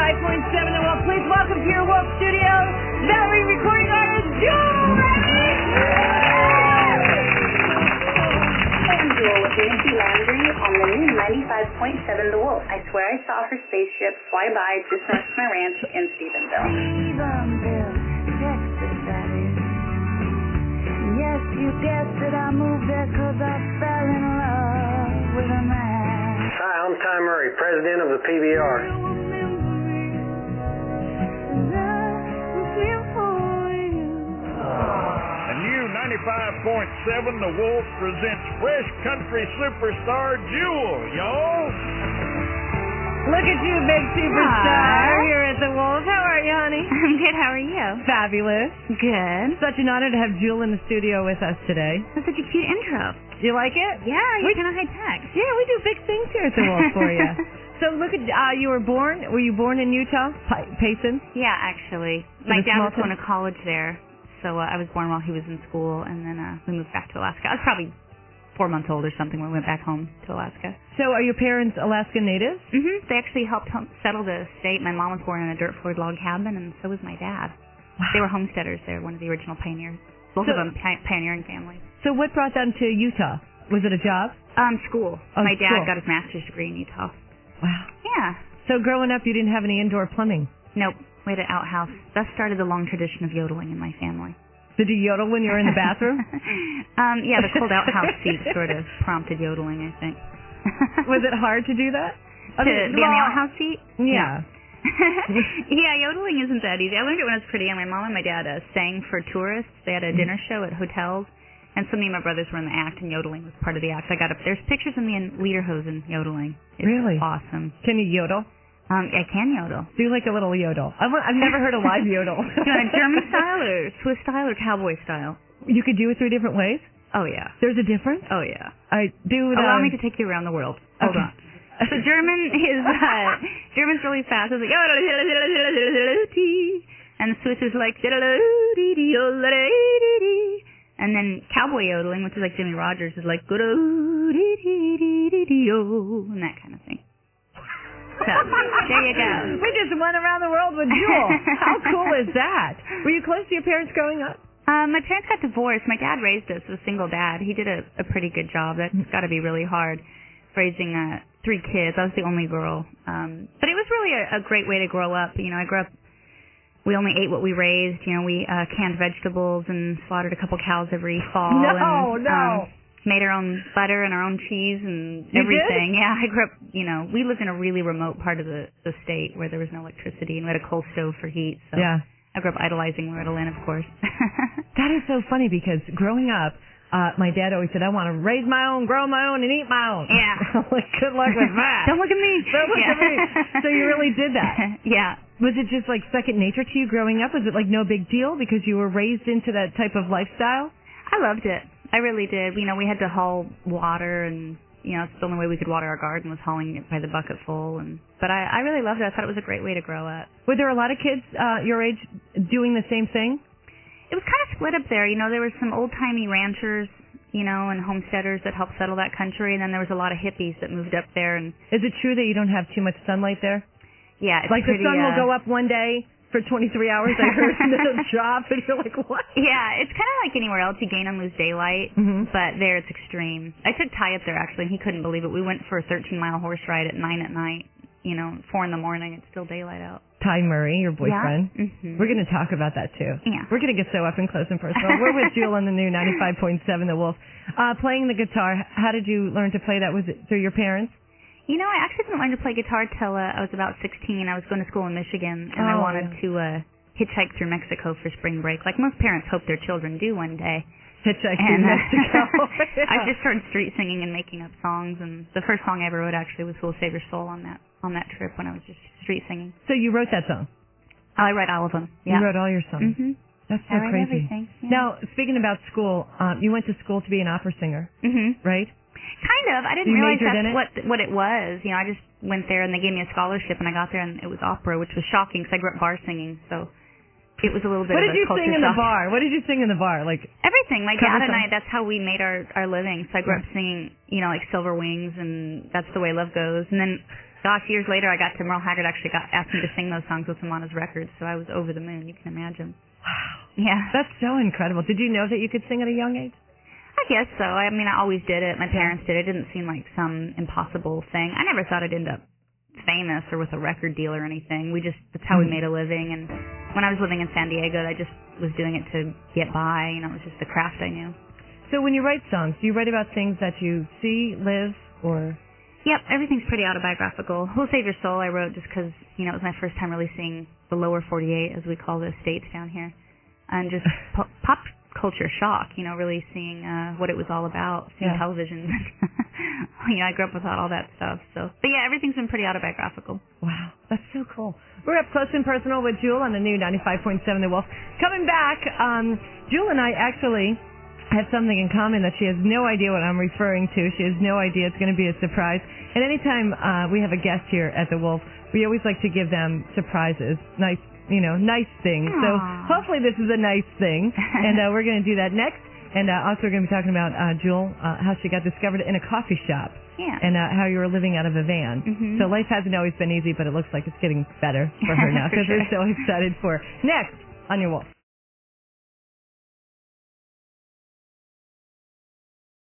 95.7 The Wolf. Please welcome to your Wolf Studios, Valerie recording artist, Jewel with Nikki Landry on the new 95.7 The Wolf. I swear I saw her spaceship fly by just north of my ranch in Stephenville. Texas, that is. Yes, you guessed it, I moved there 'cause I fell in love with a man. Hi, I'm Ty Murray, president of the PBR. The new 95.7 The Wolf presents fresh country superstar Jewel, y'all. Look at you, big superstar, here at The Wolf. How are you, honey? I'm good. How are you? Fabulous. Good. Such an honor to have Jewel in the studio with us today. That's such a cute intro. Do you like it? Yeah, you're kind of high-tech. Yeah, we do big things here at The Wolf for you. So look at, were you born in Utah? Payson? Yeah, actually. My dad was going to college there, so I was born while he was in school, and then we moved back to Alaska. I was probably 4 months old or something when we went back home to Alaska. So are your parents Alaskan natives? Mm-hmm. They actually helped settle the state. My mom was born in a dirt-floored log cabin, and so was my dad. Wow. They were homesteaders. They were one of the original pioneers. Both of them pioneering families. So what brought them to Utah? Was it a job? School. Oh, my dad school. got his master's degree in Utah. Wow. Yeah. So growing up, you didn't have any indoor plumbing? Nope. We had an outhouse. Thus started the long tradition of yodeling in my family. Did you yodel when you were in the bathroom? Yeah, the cold outhouse seat sort of prompted yodeling, I think. Was it hard to do that? To be on the outhouse seat? Yeah. Yeah, yodeling isn't that easy. I learned it when I was pretty young. My mom and my dad sang for tourists. They had a dinner show at hotels, and so me and my brothers were in the act, and yodeling was part of the act. I got up. There's pictures of me in lederhosen yodeling. It's really awesome. Can you yodel? I can yodel. Do like a little yodel. I've never heard a live yodel. Do you want a German style or Swiss style or cowboy style? You could do it 3 different ways? Oh, yeah. There's a difference? Oh, yeah. I do. Allow me to take you around the world. Hold on. So German's really fast. It's like, and the Swiss is like, and then cowboy yodeling, which is like Jimmy Rogers, is like, and that kind of thing. So, there you go. We just went around the world with Jewel. How cool is that? Were you close to your parents growing up? My parents got divorced. My dad raised us with a single dad. He did a pretty good job. That's got to be really hard, raising 3 kids. I was the only girl. But it was really a great way to grow up. You know, I grew up, we only ate what we raised. You know, we canned vegetables and slaughtered a couple cows every fall. No. Made our own butter and our own cheese and you everything. Did? Yeah, I grew up, you know, we lived in a really remote part of the state where there was no electricity, and we had a coal stove for heat. So yeah. I grew up idolizing Loretta Lynn, of course. That is so funny because growing up, my dad always said, I want to raise my own, grow my own, and eat my own. Yeah. Like, good luck with that. Don't look at me. Don't look at me. So you really did that. Yeah. Was it just like second nature to you growing up? Was it like no big deal because you were raised into that type of lifestyle? I loved it. I really did. You know, we had to haul water, and, you know, it's the only way we could water our garden was hauling it by the bucket full. But I really loved it. I thought it was a great way to grow up. Were there a lot of kids your age doing the same thing? It was kind of split up there. You know, there were some old-timey ranchers, you know, and homesteaders that helped settle that country, and then there was a lot of hippies that moved up there. And is it true that you don't have too much sunlight there? Yeah. It's like pretty, the sun will go up one day for 23 hours, I heard, and then it'll drop, and you're like, what? Yeah, it's kind of like anywhere else. You gain and lose daylight, but there it's extreme. I took Ty up there, actually, and he couldn't believe it. We went for a 13-mile horse ride at 9 at night. You know, 4 in the morning, it's still daylight out. Ty Murray, your boyfriend. Yeah. Mm-hmm. We're going to talk about that, too. Yeah. We're going to get so up and close and personal. We're with Jewel on the new 95.7 The Wolf. Playing the guitar, how did you learn to play that? Was it through your parents? You know, I actually didn't learn to play guitar till I was about 16. I was going to school in Michigan, and I wanted to hitchhike through Mexico for spring break, like most parents hope their children do one day. Hitchhike through Mexico. Yeah. I just started street singing and making up songs, and the first song I ever wrote actually was "Will Save Your Soul" on that trip when I was just street singing. So you wrote that song? I wrote all of them. Yeah. You wrote all your songs. Mm-hmm. That's so I write crazy. Everything. Yeah. Now, speaking about school, you went to school to be an opera singer, right? Kind of. I didn't you realize that's what it was. You know, I just went there and they gave me a scholarship, and I got there and it was opera, which was shocking because I grew up bar singing, so it was a little bit of a culture shock. What did you sing in the bar? What did you sing in the bar? Like everything. My dad and songs? I, that's how we made our living. So I grew up singing, you know, like Silver Wings and That's the Way Love Goes. And then gosh, years later, I got to Merle Haggard actually asked me to sing those songs with him on his record, so I was over the moon. You can imagine. Wow. Yeah. That's so incredible. Did you know that you could sing at a young age? I guess so. I mean, I always did it. My parents did it. It didn't seem like some impossible thing. I never thought I'd end up famous or with a record deal or anything. That's how we made a living. And when I was living in San Diego, I just was doing it to get by. You know, it was just the craft I knew. So when you write songs, do you write about things that you see, live, or? Yep, everything's pretty autobiographical. Who'll Save Your Soul I wrote just because, you know, it was my first time really seeing the lower 48, as we call the states down here. And just pop culture shock, you know, really seeing what it was all about, seeing television. You know, I grew up without all that stuff. So, but yeah, everything's been pretty autobiographical. Wow, that's so cool. We're up close and personal with Jewel on the new 95.7 The Wolf. Coming back, Jewel and I actually have something in common that she has no idea what I'm referring to. She has no idea. It's going to be a surprise. And anytime we have a guest here at The Wolf, we always like to give them surprises, nice things. Aww. So hopefully this is a nice thing. And we're going to do that next. And also we're going to be talking about Jewel, how she got discovered in a coffee shop. Yeah. And how you were living out of a van. Mm-hmm. So life hasn't always been easy, but it looks like it's getting better for her now because sure. we're so excited for her. Next on Your Wolf.